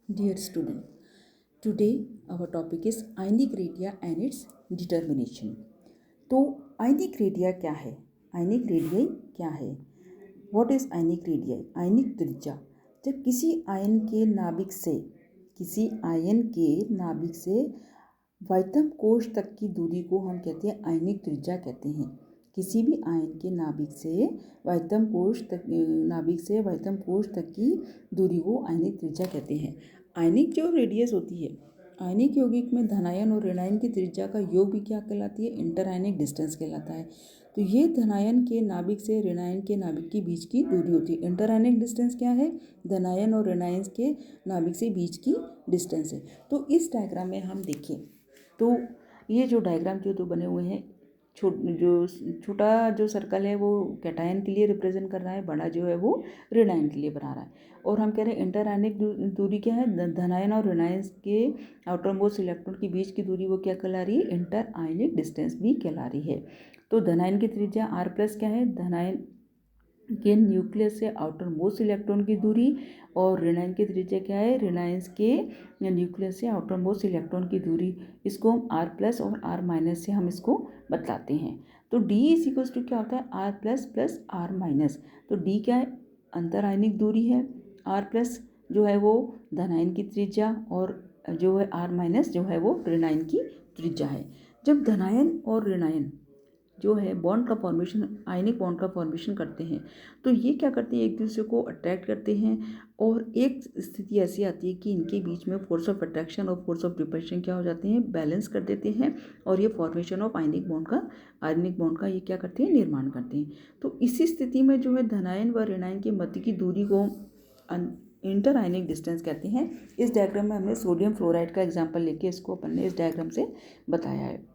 Dear student, today our topic is ionic radii and its determination. तो आयनिक radio क्या है? आयनिक radii क्या है? What is ionic radii? आयनिक त्रिज्या जब किसी आयन के नाभिक से वायतम कोश तक की दूरी को हम कहते हैं आयनिक त्रिज्या कहते हैं। किसी भी आयन के नाभिक से वायतम कोश तक की दूरी को आयनिक त्रिज्या कहते हैं। आयनिक जो रेडियस होती है, आयनिक यौगिक में धनायन और ऋणायन की त्रिज्या का योग भी क्या कहलाती है? इंटर आयनिक डिस्टेंस कहलाता है। तो ये धनायन के नाभिक से ऋणायन के नाभिक के बीच की दूरी होती है। इंटर आयनिक डिस्टेंस क्या है? धनायन और ऋणायन के नाभिक से बीच की डिस्टेंस है। तो इस डायग्राम में हम देखें तो ये जो डायग्राम जो बने हुए हैं, छोटा जो सर्कल है वो कैटायन के लिए रिप्रेजेंट कर रहा है, बड़ा जो है वो ऋणायन के लिए बना रहा है। और हम कह रहे हैं इंटर आयनिक दूरी क्या है? धनायन और ऋणायन के आउटर मोस्ट इलेक्ट्रॉन के बीच की दूरी वो क्या कहला रही है? इंटर आयनिक डिस्टेंस भी कहला रही है। तो धनायन की त्रिज्या r प्लस क्या है? धनायन के न्यूक्लियस से आउटर मोस्ट इलेक्ट्रॉन की दूरी, और ऋणायन की त्रिज्या क्या है? ऋणायन के न्यूक्लियस से आउटर मोस्ट इलेक्ट्रॉन की दूरी। इसको हम r प्लस और r माइनस से हम इसको बतलाते हैं। तो d इज इक्वल्स टू क्या होता है? r plus plus r minus. तो d क्या है? अंतर आयनिक दूरी है। r प्लस जो है वो धनायन की त्रिज्या, और जो है r माइनस जो है वो ऋणायन की त्रिज्या है। जब धनायन और ऋणायन जो है बॉन्ड का फॉर्मेशन, आयनिक बॉन्ड का फॉर्मेशन करते हैं, तो ये क्या करते हैं? एक दूसरे को अट्रैक्ट करते हैं, और एक स्थिति ऐसी आती है कि इनके बीच में फोर्स ऑफ अट्रैक्शन और फोर्स ऑफ रिपल्शन क्या हो जाते हैं? बैलेंस कर देते हैं, और ये फॉर्मेशन ऑफ आयनिक बॉन्ड का ये क्या करते हैं? निर्माण करते हैं। तो इसी स्थिति में जो है धनायन व ऋणायन के मध्य की दूरी को इंटर आयनिक डिस्टेंस कहते हैं। इस डायग्राम में हमने सोडियम फ्लोराइड का एग्जाम्पल लेके इसको अपन ने इस डायग्राम से बताया है।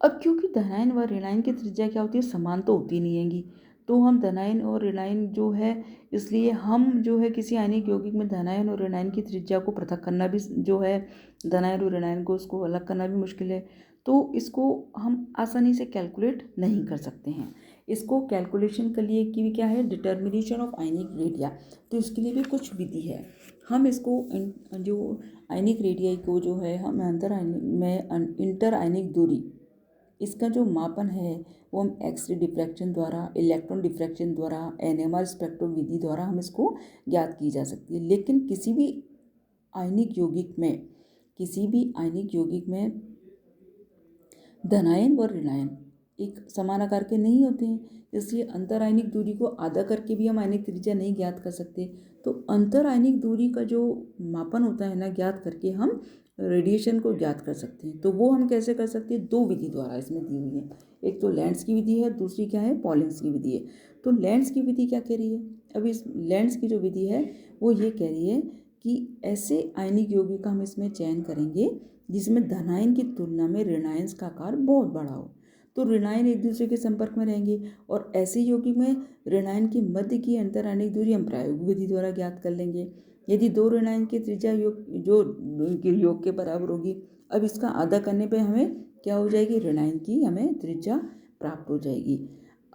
अब क्योंकि धनायन व ऋणायन की त्रिज्या क्या होती है? समान तो होती नहीं हैगी, तो हम धनायन और ऋणायन जो है, इसलिए हम जो है किसी आयनिक यौगिक में धनायन और ऋणायन की त्रिज्या को पृथक करना भी जो है, धनायन और ऋणायन को उसको अलग करना भी मुश्किल है। तो इसको हम आसानी से कैलकुलेट नहीं कर सकते हैं। इसको कैलकुलेशन के लिए की भी क्या है? Determination of ionic radii. तो इसके लिए भी कुछ विधि है। हम इसको जो आयनिक रेडिया को जो है हम इंटर आयनिक दूरी, इसका जो मापन है वो हम एक्स रे डिफ्रैक्शन द्वारा, इलेक्ट्रॉन डिफ्रैक्शन द्वारा, एनएमआर स्पेक्ट्रोविधि द्वारा हम इसको ज्ञात की जा सकती है। लेकिन किसी भी आयनिक यौगिक में धनायन व ऋणायन एक समान आकार के नहीं होते हैं, इसलिए अंतर आयनिक दूरी को आधा करके भी हम आयनिक त्रिज्या नहीं ज्ञात कर सकते। तो अंतर आयनिक दूरी का जो मापन होता है ना, ज्ञात करके हम रेडिएशन को ज्ञात कर सकते हैं। तो वो हम कैसे कर सकते हैं? दो विधि द्वारा इसमें दी हुई है। एक तो लेंट्ज की विधि है, दूसरी क्या है? पॉलिंस की विधि है। तो लेंट्ज की विधि क्या कह रही है? अब इस लेंट्ज की जो विधि है वो ये कह रही है कि ऐसे आयनिक यौगिक का हम इसमें चयन करेंगे जिसमें धनायन की तुलना में ऋणायन का आकार बहुत बड़ा हो। तो ऋणायन एक दूसरे के संपर्क में रहेंगे, और ऐसे यौगिक में ऋणायन की मध्य की अंतर आयनिक दूरी हम प्रायोगिक विधि द्वारा ज्ञात कर लेंगे। यदि दो ऋणायन की त्रिज्या योग के बराबर होगी, अब इसका आधा करने पे हमें क्या हो जाएगी? ऋणायन की हमें त्रिज्या प्राप्त हो जाएगी।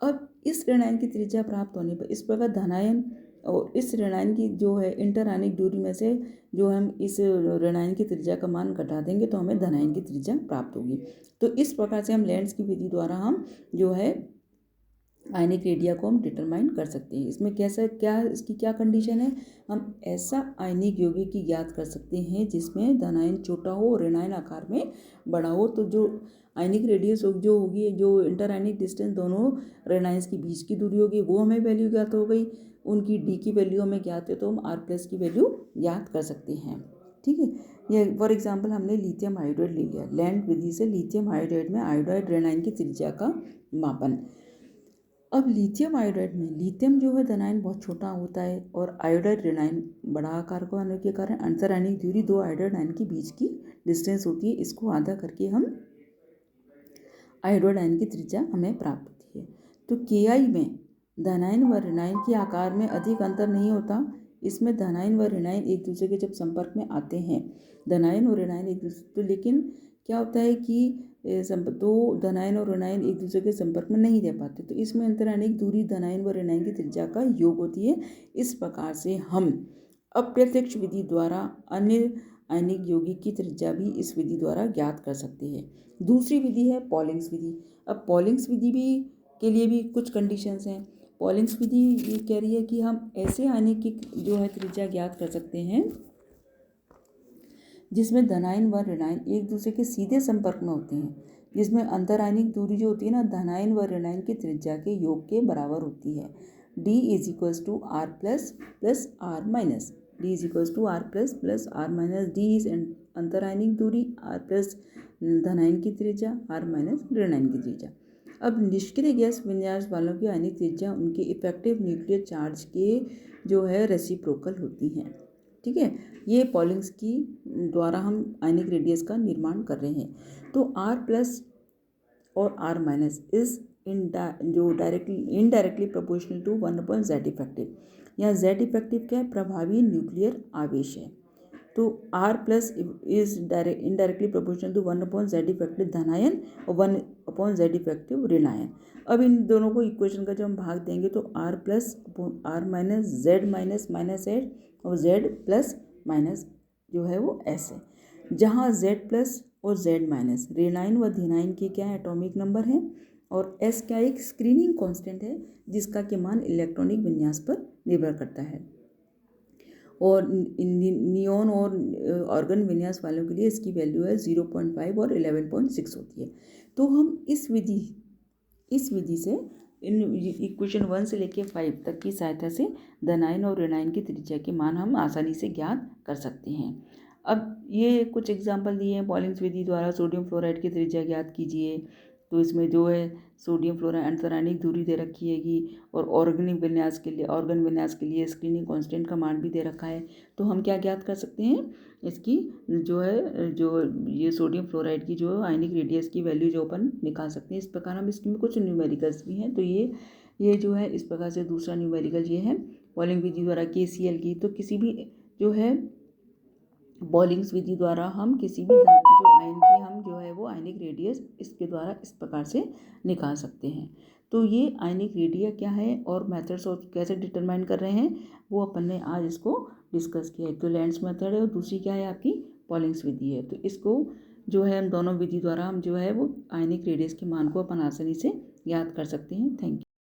अब इस ऋणायन की त्रिज्या प्राप्त होने पर इस प्रकार धनायन और इस ऋणायन की जो है इंटर आयनिक दूरी में से जो हम इस ऋणायन की त्रिज्या का मान घटा देंगे तो हमें धनायन की त्रिज्या प्राप्त होगी। तो इस प्रकार से हम लेंट्ज की विधि द्वारा हम जो है आयनिक रेडिया को हम डिटरमाइन कर सकते हैं। इसमें इसकी क्या कंडीशन है? हम ऐसा आयनिक यौगिक की ज्ञात कर सकते हैं जिसमें धनायन छोटा हो और ऋणायन आकार में बड़ा हो। तो जो आयनिक रेडियस जो होगी, जो इंटर आयनिक डिस्टेंस दोनों ऋणायन की बीच की दूरी होगी, वो हमें वैल्यू ज्ञात हो गई। उनकी डी की वैल्यू हमें ज्ञात है तो हम आर प्लस की वैल्यू ज्ञात कर सकते हैं। ठीक है, ये फॉर एग्जाम्पल हमने लिथियम आयोडाइड ले लिया। लेंट विधि से लिथियम आयोडाइड में आयोडाइड ऋणायन की त्रिज्या का मापन। अब लिथियम आयोडाइड में लिथियम जो है धनायन बहुत छोटा होता है, और आयोडाइड ऋणायन बड़ा आकार का होने के कारण अंतर आयनिक दूरी दो आयोडाइड आयन के बीच की डिस्टेंस होती है। इसको आधा करके हम आयोडाइड आयन की त्रिज्या हमें प्राप्त होती है। तो केआई में धनायन व ऋणायन के आकार में अधिक अंतर नहीं होता। इसमें धनायन व ऋणायन एक दूसरे के जब संपर्क में आते हैं, धनायन और ऋणायन एक दूसरे, तो लेकिन क्या होता है कि दो धनायन और ऋणायन एक दूसरे के संपर्क में नहीं रह पाते, तो इसमें अंतर आयनिक दूरी धनायन व ऋणायन की त्रिज्या का योग होती है। इस प्रकार से हम अप्रत्यक्ष विधि द्वारा अन्य आयनिक यौगिक की त्रिज्या भी इस विधि द्वारा ज्ञात कर सकते हैं। दूसरी विधि है पॉलिंग्स विधि। अब पॉलिंग्स विधि भी के लिए भी कुछ कंडीशंस हैं। पॉलिंग्स विधि ये कह रही है कि हम ऐसे आयनिक की जो है त्रिज्या ज्ञात कर सकते हैं जिसमें धनायन व ऋणायन एक दूसरे के सीधे संपर्क में होते हैं, जिसमें अंतरायनिक दूरी जो होती है ना धनायन व ऋणायन की त्रिज्या के योग के बराबर होती है। D = R plus R minus, D = R plus R minus, D is अंतरायनिक दूरी, R प्लस धनायन की त्रिज्या, R माइनस ऋणायन की त्रिज्या। अब निष्क्रिय गैस विन्यास वालों की आयनिक त्रिज्या उनके इफेक्टिव न्यूक्लियर चार्ज के जो है रेसिप्रोकल होती हैं। ठीक है, ये पॉलिंग्स की द्वारा हम आयनिक रेडियस का निर्माण कर रहे हैं। तो R प्लस और R minus is indirectly proportional to 1/Z effective. यहाँ Z इफेक्टिव क्या है? प्रभावी न्यूक्लियर आवेश है। तो R plus is indirectly proportional to 1/Z effective धनायन और 1/Z इफेक्टिव ऋणायन। अब इन दोनों को इक्वेशन का जब हम भाग देंगे तो R plus R minus Z minus minus Z और Z प्लस माइनस जो है वो S है, जहाँ Z प्लस और Z माइनस ऋणायन व धनायन के क्या है एटॉमिक नंबर है और S क्या एक स्क्रीनिंग कांस्टेंट है जिसका कि मान इलेक्ट्रॉनिक विन्यास पर निर्भर करता है। और नियॉन और ऑर्गन विन्यास वालों के लिए इसकी वैल्यू है 0.5 और 11.6 होती है। तो हम इस विधि से इन इक्वेशन 1 से लेके 5 तक की सहायता से धनायन और ऋणायन की त्रिज्या के मान हम आसानी से ज्ञात कर सकते हैं। अब ये कुछ एग्जाम्पल दिए हैं पॉलिंग्स विधि द्वारा सोडियम फ्लोराइड की त्रिज्या ज्ञात कीजिए। तो इसमें जो है सोडियम फ्लोराइड अंतरायनिक दूरी दे रखी हैगी और ऑर्गन विन्यास के लिए स्क्रीनिंग कांस्टेंट का मान भी दे रखा है। तो हम क्या ज्ञात कर सकते हैं इसकी जो ये सोडियम फ्लोराइड की जो आयनिक रेडियस की वैल्यू जो अपन निकाल सकते हैं। इस प्रकार हम इसमें कुछ न्यूमेरिकल्स भी हैं। तो ये जो है इस प्रकार से दूसरा न्यूमेरिकल ये है पॉलिंग विधि द्वारा KCl की। तो किसी भी जो है पॉलिंग्स विधि द्वारा हम किसी भी जो आयन की हम जो है वो आयनिक रेडियस इसके द्वारा इस प्रकार से निकाल सकते हैं। तो ये आयनिक रेडिया क्या है और मेथड्स और कैसे डिटरमाइन कर रहे हैं वो अपन ने आज इसको डिस्कस किया है। तो लेंस मेथड है और दूसरी क्या है आपकी पॉलिंग्स विधि है। तो इसको जो है हम दोनों विधि द्वारा हम जो है वो आयनिक रेडियस के मान को अपन आसानी से ज्ञात कर सकते हैं। Thank you.